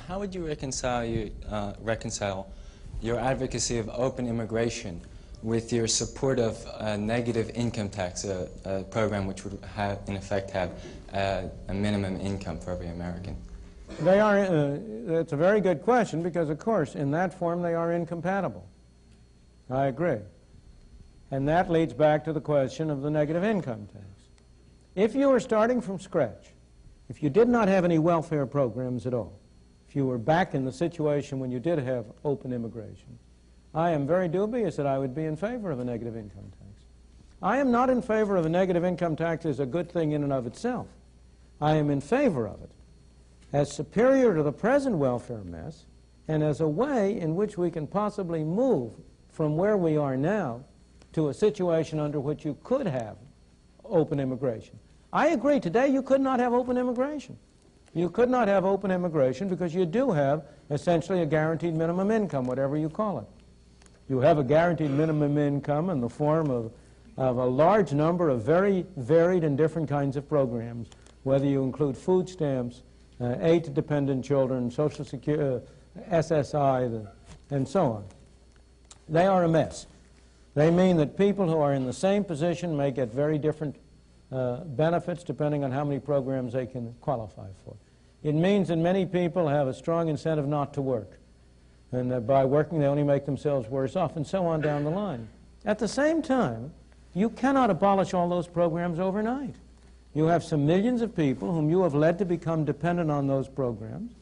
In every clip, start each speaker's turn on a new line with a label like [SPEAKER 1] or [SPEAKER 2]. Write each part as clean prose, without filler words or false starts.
[SPEAKER 1] how would you reconcile your advocacy of open immigration with your support of a negative income tax, a program which would have, in effect, have a minimum income for every American?
[SPEAKER 2] They are, it's a very good question because, of course, in that form they are incompatible. I agree. And that leads back to the question of the negative income tax. If you were starting from scratch, if you did not have any welfare programs at all, if you were back in the situation when you did have open immigration, I am very dubious that I would be in favor of a negative income tax. I am not in favor of a negative income tax as a good thing in and of itself. I am in favor of it as superior to the present welfare mess and as a way in which we can possibly move from where we are now to a situation under which you could have open immigration. I agree, today you could not have open immigration. You could not have open immigration because you do have essentially a guaranteed minimum income, whatever you call it. You have a guaranteed minimum income in the form of a large number of very varied and different kinds of programs, whether you include food stamps, aid to dependent children, Social Security, SSI, and so on. They are a mess. They mean that people who are in the same position may get very different benefits depending on how many programs they can qualify for. It means that many people have a strong incentive not to work, and that by working they only make themselves worse off, and so on down the line. At the same time, you cannot abolish all those programs overnight. You have some millions of people whom you have led to become dependent on those programs.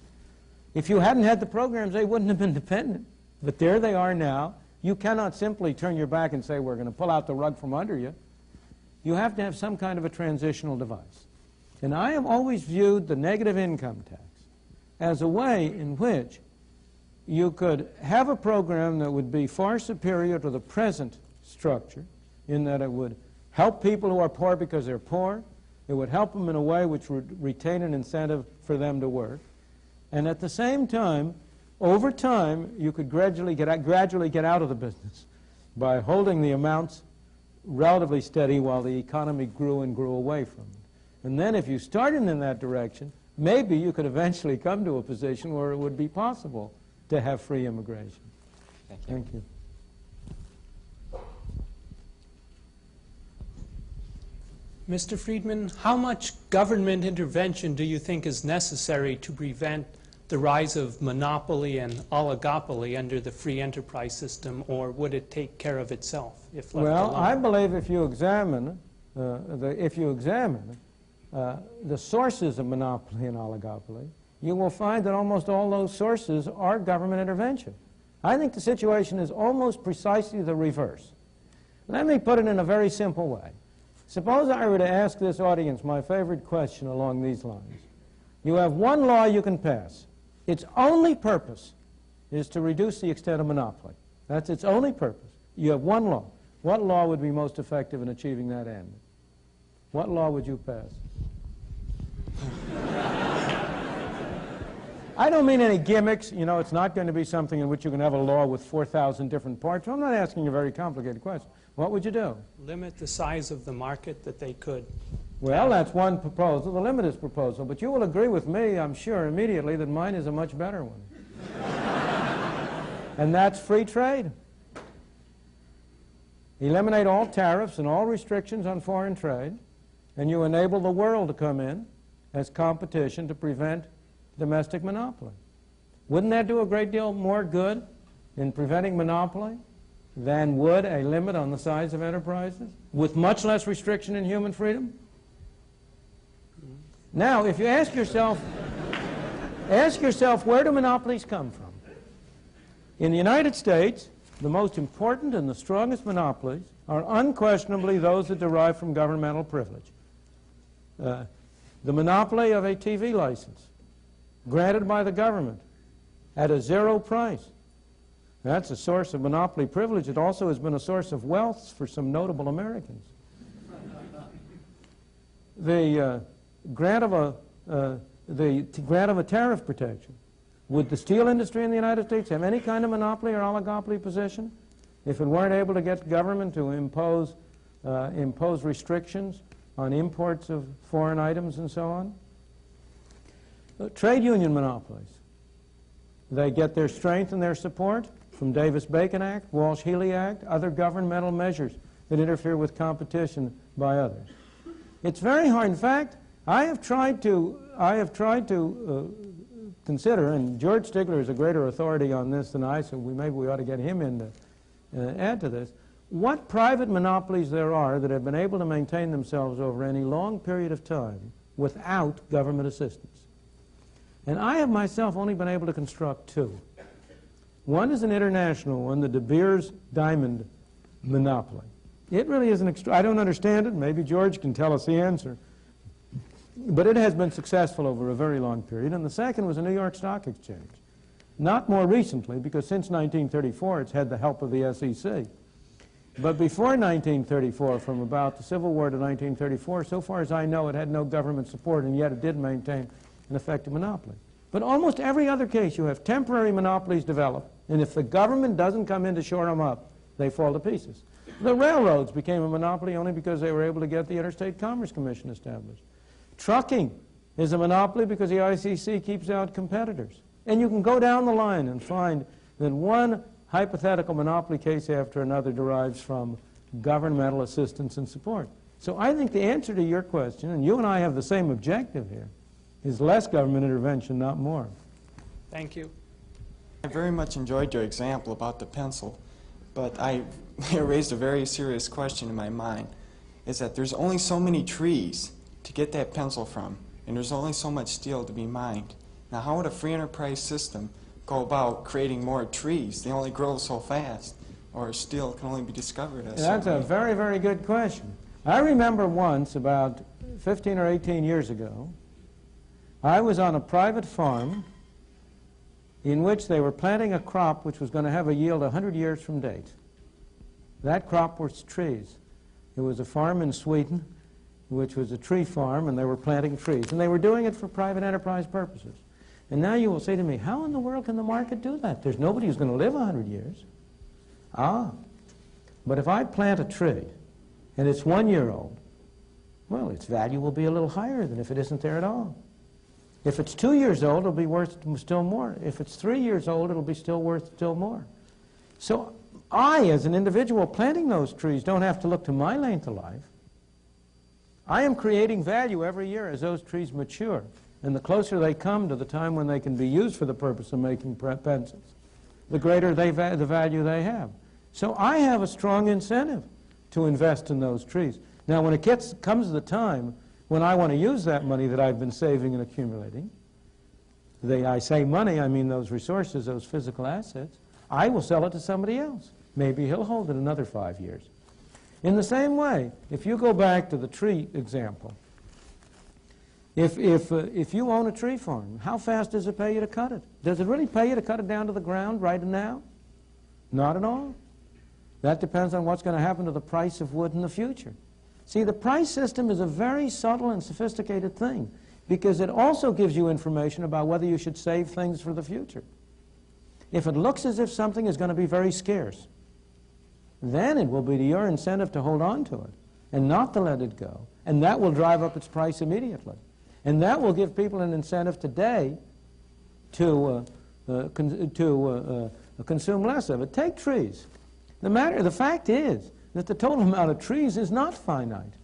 [SPEAKER 2] If you hadn't had the programs, they wouldn't have been dependent. But there they are now. You cannot simply turn your back and say, we're going to pull out the rug from under you. You have to have some kind of a transitional device. And I have always viewed the negative income tax as a way in which you could have a program that would be far superior to the present structure, in that it would help people who are poor because they're poor. It would help them in a way which would retain an incentive for them to work. And at the same time, over time, you could gradually get out of the business by holding the amounts relatively steady while the economy grew and grew away from it. And then if you started in that direction, maybe you could eventually come to a position where it would be possible to have free immigration. Thank you.
[SPEAKER 3] Mr. Friedman, how much government intervention do you think is necessary to prevent the rise of monopoly and oligopoly under the free enterprise system, or would it take care of itself if left alone?
[SPEAKER 2] I believe if you examine the sources of monopoly and oligopoly, you will find that almost all those sources are government intervention. I think the situation is almost precisely the reverse. Let me put it in a very simple way. Suppose I were to ask this audience my favorite question along these lines. You have one law you can pass. Its only purpose is to reduce the extent of monopoly. That's its only purpose. You have one law. What law would be most effective in achieving that end? What law would you pass? I don't mean any gimmicks. You know, it's not going to be something in which you can have a law with 4,000 different parts. I'm not asking a very complicated question. What would you do? Limit the size of the market that they could. Well, that's one proposal. The limit is proposal. But you will agree with me, I'm sure, immediately that mine is a much better one. And that's free trade. Eliminate all tariffs and all restrictions on foreign trade, and you enable the world to come in as competition to prevent domestic monopoly. Wouldn't that do a great deal more good in preventing monopoly than would a limit on the size of enterprises, with much less restriction in human freedom? Now, if you ask yourself, where do monopolies come from? In the United States, the most important and the strongest monopolies are unquestionably those that derive from governmental privilege. The monopoly of a TV license, granted by the government at a zero price. That's a source of monopoly privilege. It also has been a source of wealth for some notable Americans. The grant of a tariff protection. Would the steel industry in the United States have any kind of monopoly or oligopoly position if it weren't able to get government to impose restrictions on imports of foreign items and so on? Trade union monopolies. They get their strength and their support from Davis-Bacon Act, Walsh-Healy Act, other governmental measures that interfere with competition by others. It's very hard. In fact, I have tried to consider, and George Stigler is a greater authority on this than I, so maybe we ought to get him in to add to this, what private monopolies there are that have been able to maintain themselves over any long period of time without government assistance. And I have myself only been able to construct two. One is an international one, the De Beers diamond monopoly. It really is I don't understand it. Maybe George can tell us the answer. But it has been successful over a very long period. And the second was the New York Stock Exchange. Not more recently, because since 1934 it's had the help of the SEC. But before 1934, from about the Civil War to 1934, so far as I know, it had no government support, and yet it did maintain an effective monopoly. But almost every other case, you have temporary monopolies develop, and if the government doesn't come in to shore them up, they fall to pieces. The railroads became a monopoly only because they were able to get the Interstate Commerce Commission established. Trucking is a monopoly because the ICC keeps out competitors. And you can go down the line and find that one hypothetical monopoly case after another derives from governmental assistance and support. So I think the answer to your question, and you and I have the same objective here, is less government intervention, not more.
[SPEAKER 3] Thank you.
[SPEAKER 4] I very much enjoyed your example about the pencil, but it raised a very serious question in my mind, is that there's only so many trees to get that pencil from, and there's only so much steel to be mined. Now, how would a free enterprise system go about creating more trees? They only grow so fast, or steel can only be discovered as
[SPEAKER 2] That's a very, very good question. I remember once, about 15 or 18 years ago, I was on a private farm in which they were planting a crop which was going to have a yield 100 years from date. That crop was trees. It was a farm in Sweden, which was a tree farm, and they were planting trees. And they were doing it for private enterprise purposes. And now you will say to me, how in the world can the market do that? There's nobody who's going to live 100 years. But if I plant a tree, and it's 1 year old, well, its value will be a little higher than if it isn't there at all. If it's 2 years old, it'll be worth still more. If it's 3 years old, it'll be still worth still more. So I, as an individual planting those trees, don't have to look to my length of life. I am creating value every year as those trees mature. And the closer they come to the time when they can be used for the purpose of making pencils, the greater the value they have. So I have a strong incentive to invest in those trees. Now, when it comes to the time when I want to use that money that I've been saving and accumulating, I say money, I mean those resources, those physical assets, I will sell it to somebody else. Maybe he'll hold it another 5 years. In the same way, if you go back to the tree example, if you own a tree farm, how fast does it pay you to cut it? Does it really pay you to cut it down to the ground right now? Not at all. That depends on what's going to happen to the price of wood in the future. See, the price system is a very subtle and sophisticated thing because it also gives you information about whether you should save things for the future. If it looks as if something is going to be very scarce, then it will be to your incentive to hold on to it and not to let it go. And that will drive up its price immediately. And that will give people an incentive today to consume less of it. Take trees. The fact is that the total amount of trees is not finite.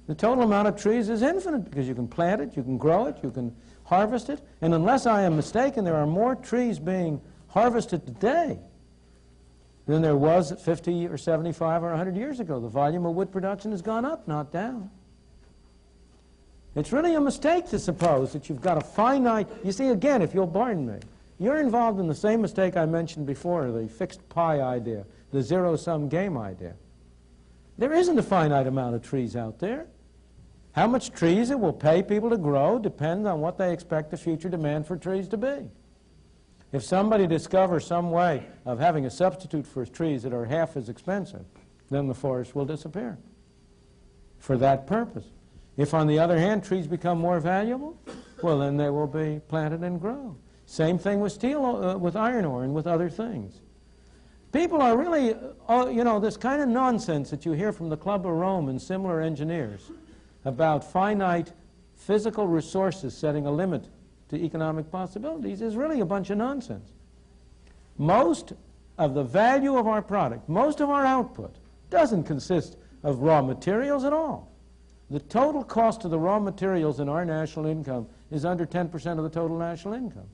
[SPEAKER 2] The total amount of trees is infinite because you can plant it, you can grow it, you can harvest it. And unless I am mistaken, there are more trees being harvested today than there was 50 or 75 or 100 years ago. The volume of wood production has gone up, not down. It's really a mistake to suppose that you've got a finite... You see, again, if you'll pardon me, you're involved in the same mistake I mentioned before, the fixed pi idea, the zero-sum game idea. There isn't a finite amount of trees out there. How much trees it will pay people to grow depends on what they expect the future demand for trees to be. If somebody discovers some way of having a substitute for trees that are half as expensive, then the forest will disappear for that purpose. If, on the other hand, trees become more valuable, well, then they will be planted and grow. Same thing with steel, with iron ore, and with other things. People are really, this kind of nonsense that you hear from the Club of Rome and similar engineers about finite physical resources setting a limit to economic possibilities is really a bunch of nonsense. Most of the value of our product, most of our output, doesn't consist of raw materials at all. The total cost of the raw materials in our national income is under 10% of the total national income.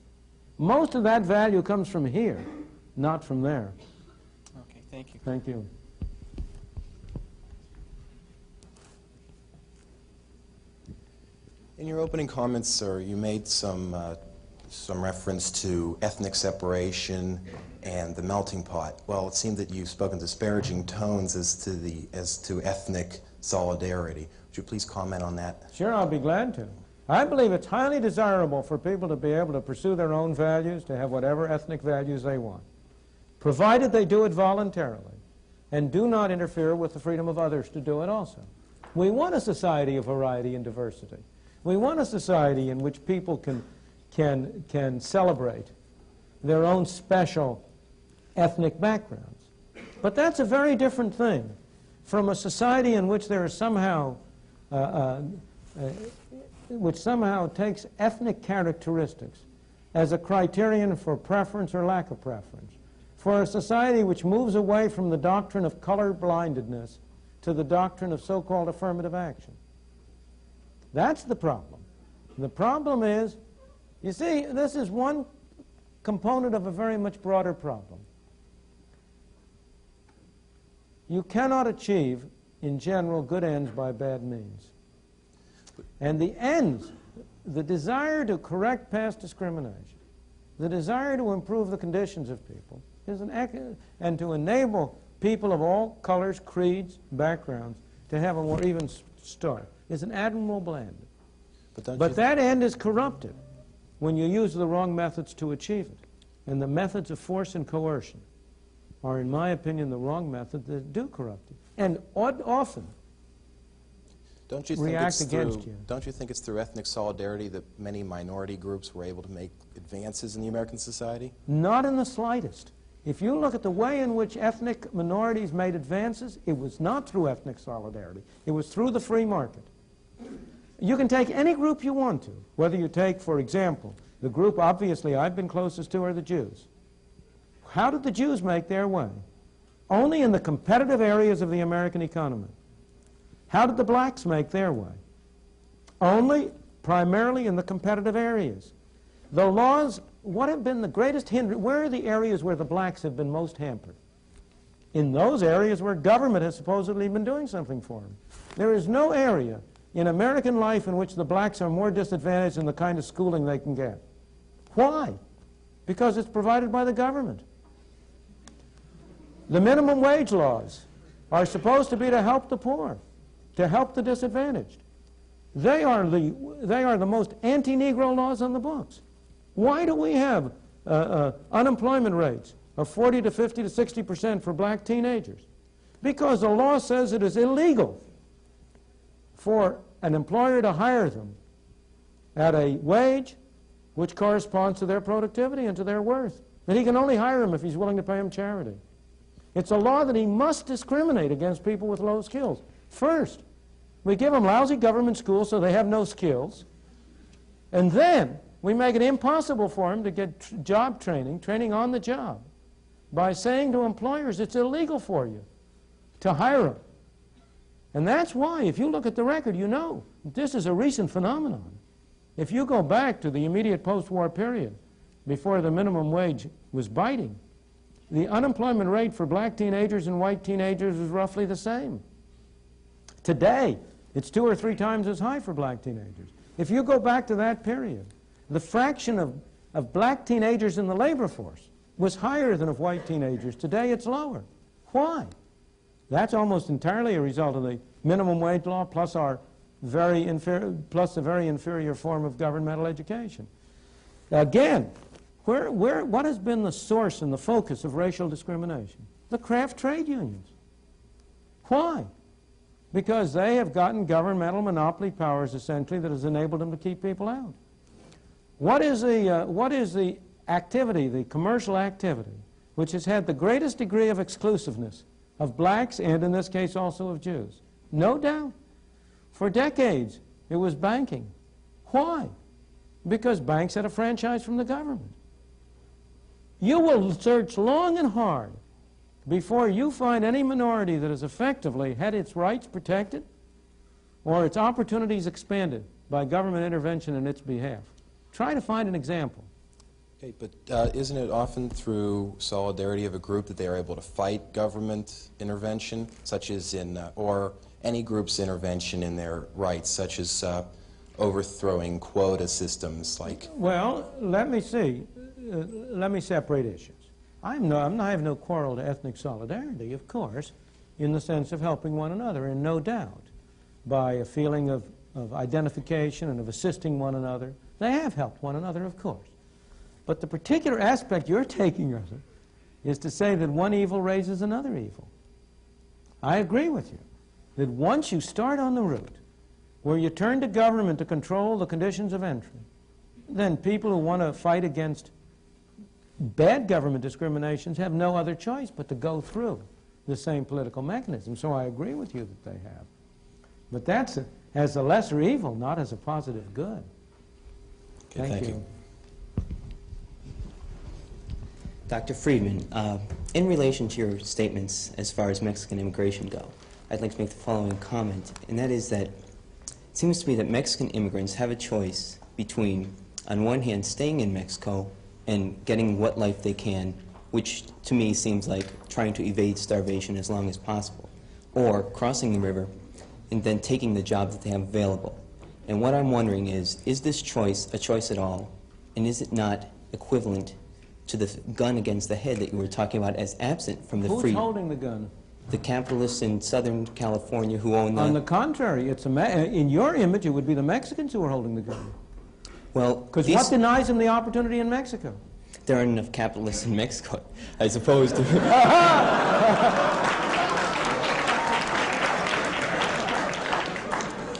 [SPEAKER 2] Most of that value comes from here, not from there.
[SPEAKER 4] Okay, thank you.
[SPEAKER 2] Thank you.
[SPEAKER 5] In your opening comments, sir, you made some reference to ethnic separation and the melting pot. Well, it seemed that you've spoken disparaging tones as to ethnic solidarity. Would you please comment on that?
[SPEAKER 2] Sure, I'll be glad to. I believe it's highly desirable for people to be able to pursue their own values, to have whatever ethnic values they want, provided they do it voluntarily and do not interfere with the freedom of others to do it also. We want a society of variety and diversity. We want a society in which people can celebrate their own special ethnic backgrounds. But that's a very different thing from a society in which there is somehow, which somehow takes ethnic characteristics as a criterion for preference or lack of preference, for a society which moves away from the doctrine of color-blindedness to the doctrine of so-called affirmative action. That's the problem. The problem is, you see, this is one component of a very much broader problem. You cannot achieve, in general, good ends by bad means. And the ends, the desire to correct past discrimination, the desire to improve the conditions of people, and to enable people of all colors, creeds, backgrounds to have a more even start, is an admirable end. But that end is corrupted when you use the wrong methods to achieve it. And the methods of force and coercion are, in my opinion, the wrong methods that do corrupt it. And often react against you.
[SPEAKER 5] Don't you think it's through ethnic solidarity that many minority groups were able to make advances in the American society?
[SPEAKER 2] Not in the slightest. If you look at the way in which ethnic minorities made advances, it was not through ethnic solidarity. It was through the free market. You can take any group you want to, whether you take, for example, the group obviously I've been closest to are the Jews. How did the Jews make their way? Only in the competitive areas of the American economy. How did the blacks make their way? Only primarily in the competitive areas. The laws, what have been the greatest hindrance? Where are the areas where the blacks have been most hampered? In those areas where government has supposedly been doing something for them. There is no area in American life in which the blacks are more disadvantaged in the kind of schooling they can get. Why? Because it's provided by the government. The minimum wage laws are supposed to be to help the poor, to help the disadvantaged. They are the most anti-Negro laws on the books. Why do we have unemployment rates of 40 to 50 to 60% for black teenagers? Because the law says it is illegal for an employer to hire them at a wage which corresponds to their productivity and to their worth. That he can only hire them if he's willing to pay them charity. It's a law that he must discriminate against people with low skills. First, we give them lousy government schools so they have no skills. And then we make it impossible for them to get job training on the job, by saying to employers it's illegal for you to hire them. And that's why, if you look at the record, you know this is a recent phenomenon. If you go back to the immediate post-war period, before the minimum wage was biting, the unemployment rate for black teenagers and white teenagers was roughly the same. Today, it's 2 or 3 times as high for black teenagers. If you go back to that period, the fraction of black teenagers in the labor force was higher than of white teenagers. Today, it's lower. Why? That's almost entirely a result of the minimum wage law plus the very inferior form of governmental education. Again, what has been the source and the focus of racial discrimination? The craft trade unions. Why? Because they have gotten governmental monopoly powers, essentially, that has enabled them to keep people out. What is the activity, the commercial activity, which has had the greatest degree of exclusiveness of blacks and, in this case, also of Jews? No doubt. For decades, it was banking. Why? because banks had a franchise from the government. You will search long and hard before you find any minority that has effectively had its rights protected or its opportunities expanded by government intervention in its behalf. Try to find an example.
[SPEAKER 5] Okay, but isn't it often through solidarity of a group that they are able to fight government intervention, such as in, or any group's intervention in their rights, such as overthrowing quota systems like...
[SPEAKER 2] Well, let me see. Let me separate issues. I have no quarrel to ethnic solidarity, of course, in the sense of helping one another, and no doubt, by a feeling of identification and of assisting one another. They have helped one another, of course. But the particular aspect you're taking of it is to say that one evil raises another evil. I agree with you that once you start on the route where you turn to government to control the conditions of entry, then people who want to fight against bad government discriminations have no other choice but to go through the same political mechanism. So I agree with you that they have. But that's as a lesser evil, not as a positive good.
[SPEAKER 5] Okay, thank you.
[SPEAKER 6] Dr. Friedman, in relation to your statements as far as Mexican immigration go, I'd like to make the following comment, and that is that it seems to me that Mexican immigrants have a choice between, on one hand, staying in Mexico and getting what life they can, which to me seems like trying to evade starvation as long as possible, or crossing the river and then taking the job that they have available. And what I'm wondering is this choice a choice at all, and is it not equivalent to the gun against the head that you were talking about as absent from the free...
[SPEAKER 2] Who's holding the gun?
[SPEAKER 6] The capitalists in Southern California who own the...
[SPEAKER 2] On the contrary, it's in your image, it would be the Mexicans who are holding the gun.
[SPEAKER 6] Well,
[SPEAKER 2] because what denies them the opportunity in Mexico?
[SPEAKER 6] There aren't enough capitalists in Mexico, as opposed to...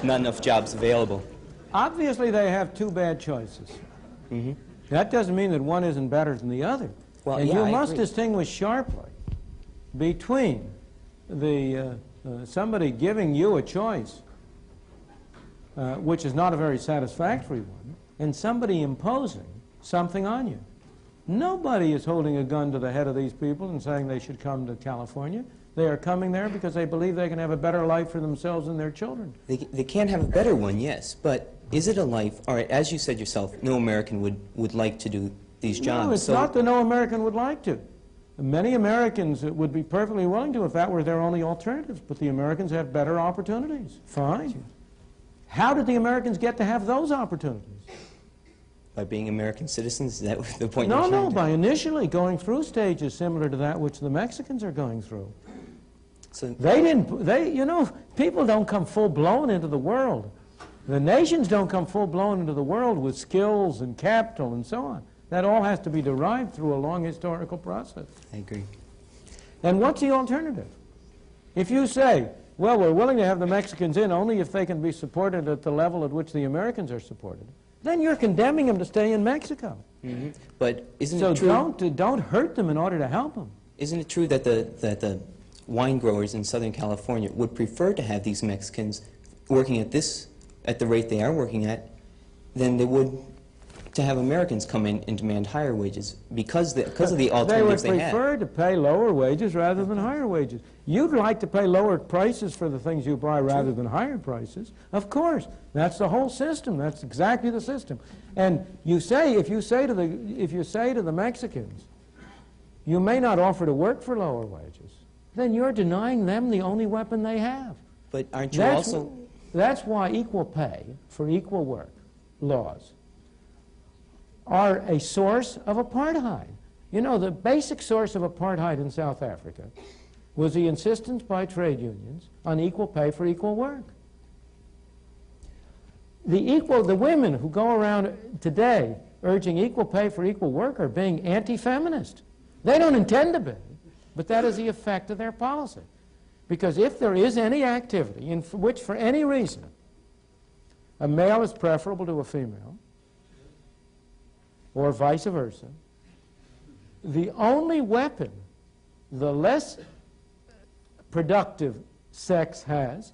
[SPEAKER 6] Not enough jobs available.
[SPEAKER 2] Obviously, they have two bad choices.
[SPEAKER 6] Mm-hmm.
[SPEAKER 2] That doesn't mean that one isn't better than the other.
[SPEAKER 6] Well,
[SPEAKER 2] and
[SPEAKER 6] yeah,
[SPEAKER 2] you must
[SPEAKER 6] agree.
[SPEAKER 2] distinguish sharply between the somebody giving you a choice, which is not a very satisfactory one, and somebody imposing something on you. Nobody is holding a gun to the head of these people and saying they should come to California. They are coming there because they believe they can have a better life for themselves and their children.
[SPEAKER 6] They can have a better one, yes, but is it a life, all right, as you said yourself, no American would like to do these jobs.
[SPEAKER 2] No, it's not that no American would like to. Many Americans would be perfectly willing to if that were their only alternatives, but the Americans have better opportunities. Fine. How did the Americans get to have those opportunities?
[SPEAKER 6] By being American citizens? Is that the point
[SPEAKER 2] No,
[SPEAKER 6] you're trying
[SPEAKER 2] no,
[SPEAKER 6] to...
[SPEAKER 2] by initially going through stages similar to that which the Mexicans are going through.
[SPEAKER 6] So
[SPEAKER 2] You know, people don't come full-blown into the world. The nations don't come full-blown into the world with skills and capital and so on. That all has to be derived through a long historical process.
[SPEAKER 6] I agree.
[SPEAKER 2] And what's the alternative? If you say, well, we're willing to have the Mexicans in only if they can be supported at the level at which the Americans are supported, then you're condemning them to stay in Mexico.
[SPEAKER 6] Mm-hmm. But isn't
[SPEAKER 2] So
[SPEAKER 6] it true...
[SPEAKER 2] don't hurt them in order to help them.
[SPEAKER 6] Isn't it true that the wine growers in Southern California would prefer to have these Mexicans working at the rate they are working at than they would to have Americans come in and demand higher wages because of the alternatives they have?
[SPEAKER 2] They would prefer to pay lower wages rather than higher wages. You'd like to pay lower prices for the things you buy rather than higher prices. Of course. That's the whole system. That's exactly the system. And if you say to the Mexicans, you may not offer to work for lower wages, then you're denying them the only weapon they have.
[SPEAKER 6] But aren't you also...
[SPEAKER 2] That's why equal pay for equal work laws are a source of apartheid. You know, the basic source of apartheid in South Africa was the insistence by trade unions on equal pay for equal work. The women who go around today urging equal pay for equal work are being anti-feminist. They don't intend to be, but that is the effect of their policy. Because if there is any activity in which, for any reason, a male is preferable to a female, or vice versa, the only weapon the less productive sex has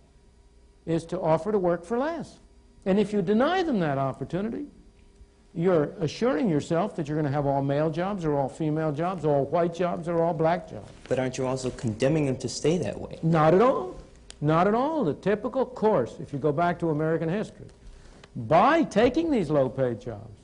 [SPEAKER 2] is to offer to work for less. And if you deny them that opportunity, you're assuring yourself that you're going to have all male jobs or all female jobs, all white jobs or all black jobs.
[SPEAKER 6] But aren't you also condemning them to stay that way?
[SPEAKER 2] Not at all. Not at all. The typical course, if you go back to American history, by taking these low-paid jobs,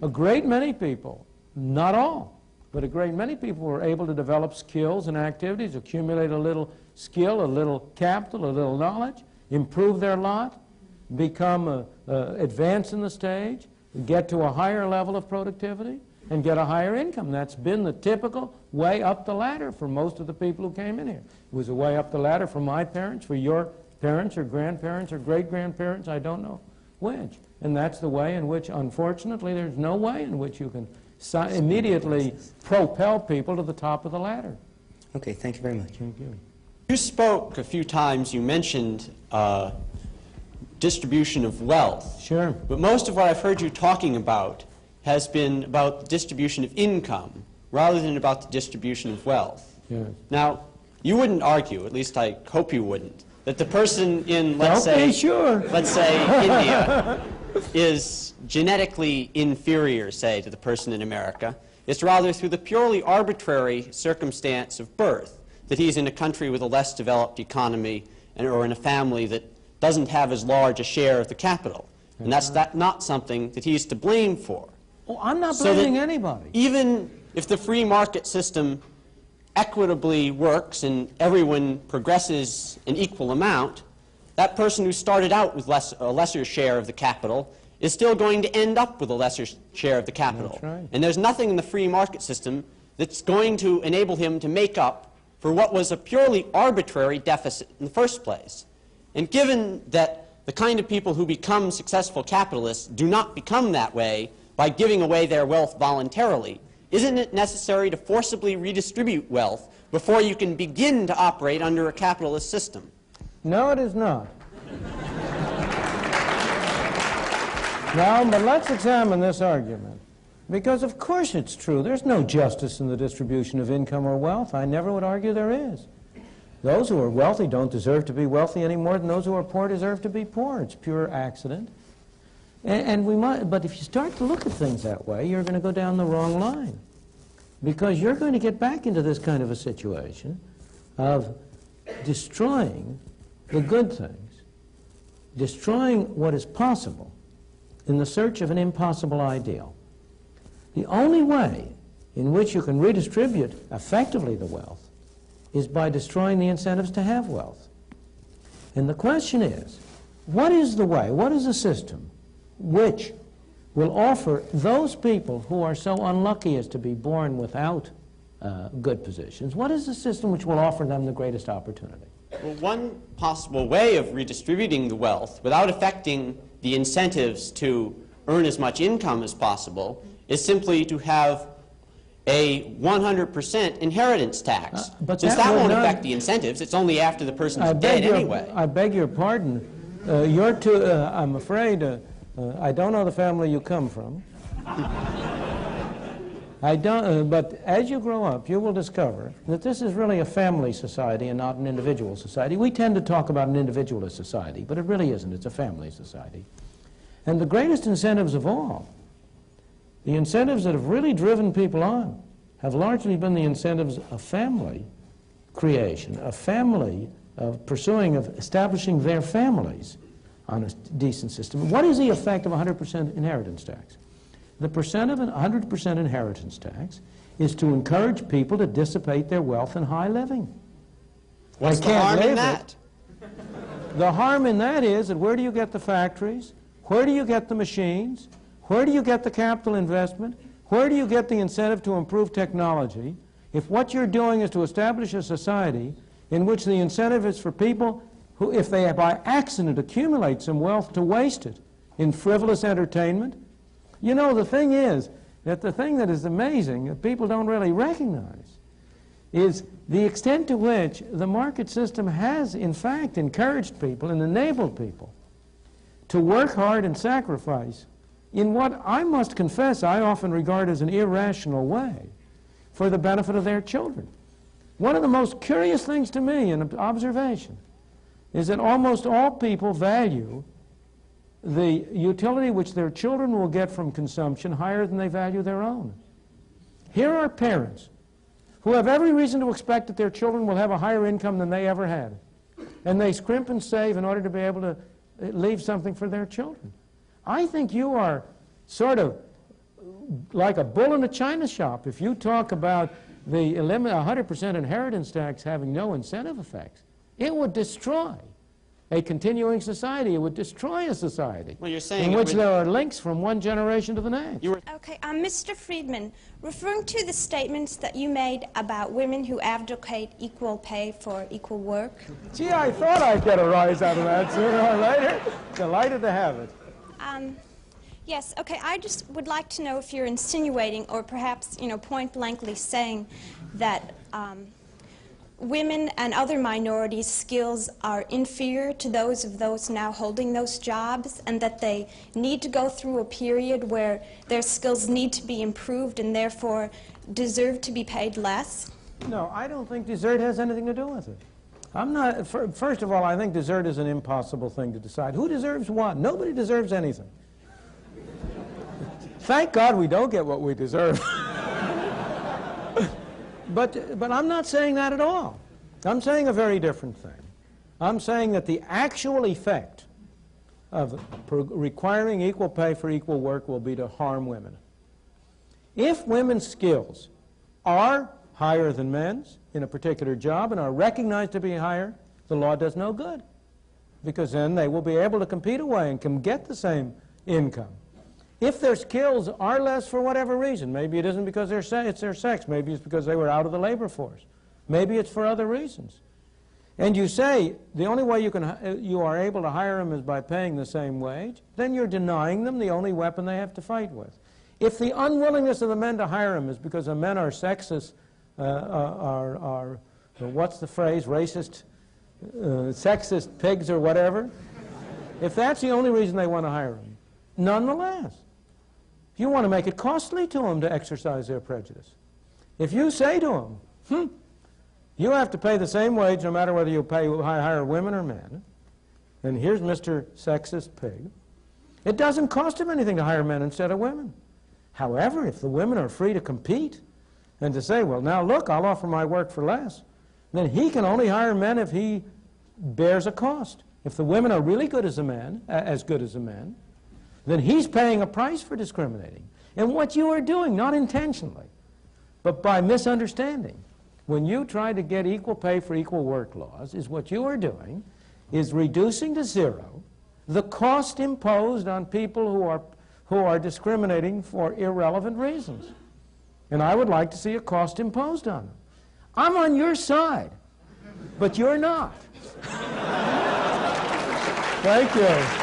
[SPEAKER 2] a great many people, not all, but a great many people were able to develop skills and activities, accumulate a little skill, a little capital, a little knowledge, improve their lot, become advance in the stage, get to a higher level of productivity, and get a higher income. That's been the typical way up the ladder for most of the people who came in here. It was a way up the ladder for my parents, for your parents or grandparents or great-grandparents, I don't know which. And that's the way in which, unfortunately, there's no way in which you can immediately propel people to the top of the ladder.
[SPEAKER 6] Okay, thank you very much.
[SPEAKER 2] Thank you.
[SPEAKER 7] You spoke a few times, you mentioned distribution of wealth.
[SPEAKER 2] Sure.
[SPEAKER 7] But most of what I've heard you talking about has been about the distribution of income rather than about the distribution of wealth.
[SPEAKER 2] Yes.
[SPEAKER 7] Now, you wouldn't argue, at least I hope you wouldn't, that the person in, let's say India is genetically inferior, say, to the person in America. It's rather through the purely arbitrary circumstance of birth that he's in a country with a less developed economy or in a family that doesn't have as large a share of the capital. And that's not something that he's to blame for.
[SPEAKER 2] Oh, I'm not blaming anybody.
[SPEAKER 7] Even if the free market system equitably works and everyone progresses an equal amount, that person who started out with a lesser share of the capital is still going to end up with a lesser share of the capital.
[SPEAKER 2] That's right.
[SPEAKER 7] And there's nothing in the free market system that's going to enable him to make up for what was a purely arbitrary deficit in the first place. And given that the kind of people who become successful capitalists do not become that way by giving away their wealth voluntarily, isn't it necessary to forcibly redistribute wealth before you can begin to operate under a capitalist system?
[SPEAKER 2] No, it is not. Now, but let's examine this argument. Because of course it's true. There's no justice in the distribution of income or wealth. I never would argue there is. Those who are wealthy don't deserve to be wealthy any more than those who are poor deserve to be poor. It's pure accident. And we might, but if you start to look at things that way, you're going to go down the wrong line. Because you're going to get back into this kind of a situation of destroying the good things, destroying what is possible in the search of an impossible ideal. The only way in which you can redistribute effectively the wealth is by destroying the incentives to have wealth. And the question is, what is the way, what is the system which will offer those people who are so unlucky as to be born without good positions, what is the system which will offer them the greatest opportunity?
[SPEAKER 7] Well, one possible way of redistributing the wealth without affecting the incentives to earn as much income as possible is simply to have a 100% inheritance tax.
[SPEAKER 2] But
[SPEAKER 7] Since that won't affect the incentives, it's only after the person's dead anyway.
[SPEAKER 2] I beg your pardon. You're too, I'm afraid, I don't know the family you come from. I don't, but as you grow up, you will discover that this is really a family society and not an individual society. We tend to talk about an individualist society, but it really isn't. It's a family society. And the greatest incentives of all, the incentives that have really driven people on, have largely been the incentives of family creation, of family, of pursuing, of establishing their families on a decent system. What is the effect of 100% inheritance tax? The percent of an 100% inheritance tax is to encourage people to dissipate their wealth in high living.
[SPEAKER 7] What's the harm in that?
[SPEAKER 2] The harm in that is that where do you get the factories? Where do you get the machines? Where do you get the capital investment? Where do you get the incentive to improve technology if what you're doing is to establish a society in which the incentive is for people who, if they by accident accumulate some wealth, to waste it in frivolous entertainment? You know, the thing is that the thing that is amazing that people don't really recognize is the extent to which the market system has, in fact, encouraged people and enabled people to work hard and sacrifice in what I must confess I often regard as an irrational way for the benefit of their children. One of the most curious things to me in observation is that almost all people value the utility which their children will get from consumption higher than they value their own. Here are parents who have every reason to expect that their children will have a higher income than they ever had. And they scrimp and save in order to be able to leave something for their children. I think you are sort of like a bull in a china shop if you talk about the 100% inheritance tax having no incentive effects. It would destroy a continuing society. It would destroy a society
[SPEAKER 7] Well, you're saying
[SPEAKER 2] in which there are links from one generation to the next.
[SPEAKER 8] Okay, Mr. Friedman, referring to the statements that you made about women who advocate equal pay for equal work.
[SPEAKER 2] Gee, I thought I'd get a rise out of that sooner or later. Delighted to have it.
[SPEAKER 8] Yes, okay, I just would like to know if you're insinuating or perhaps, point blankly saying that women and other minorities' skills are inferior to those of those now holding those jobs, and that they need to go through a period where their skills need to be improved and therefore deserve to be paid less?
[SPEAKER 2] No, I don't think desert has anything to do with it. I'm not, first of all, I think desert is an impossible thing to decide. Who deserves what? Nobody deserves anything. Thank God we don't get what we deserve. But I'm not saying that at all. I'm saying a very different thing. I'm saying that the actual effect of requiring equal pay for equal work will be to harm women. If women's skills are higher than men's in a particular job and are recognized to be higher, the law does no good, because then they will be able to compete away and can get the same income. If their skills are less for whatever reason, maybe it isn't because it's their sex, maybe it's because they were out of the labor force, maybe it's for other reasons, and you say the only way you are able to hire them is by paying the same wage, then you're denying them the only weapon they have to fight with. If the unwillingness of the men to hire them is because the men are sexist, what's the phrase, racist, sexist pigs or whatever, if that's the only reason they want to hire them, nonetheless, you want to make it costly to them to exercise their prejudice. If you say to them, you have to pay the same wage no matter whether you hire women or men, and here's Mr. Sexist Pig, it doesn't cost him anything to hire men instead of women. However, if the women are free to compete and to say, well, now look, I'll offer my work for less, then he can only hire men if he bears a cost. If the women are really good as a man, then he's paying a price for discriminating. And what you are doing, not intentionally, but by misunderstanding, when you try to get equal pay for equal work laws, is what you are doing is reducing to zero the cost imposed on people who are discriminating for irrelevant reasons. And I would like to see a cost imposed on them. I'm on your side, but you're not. Thank you.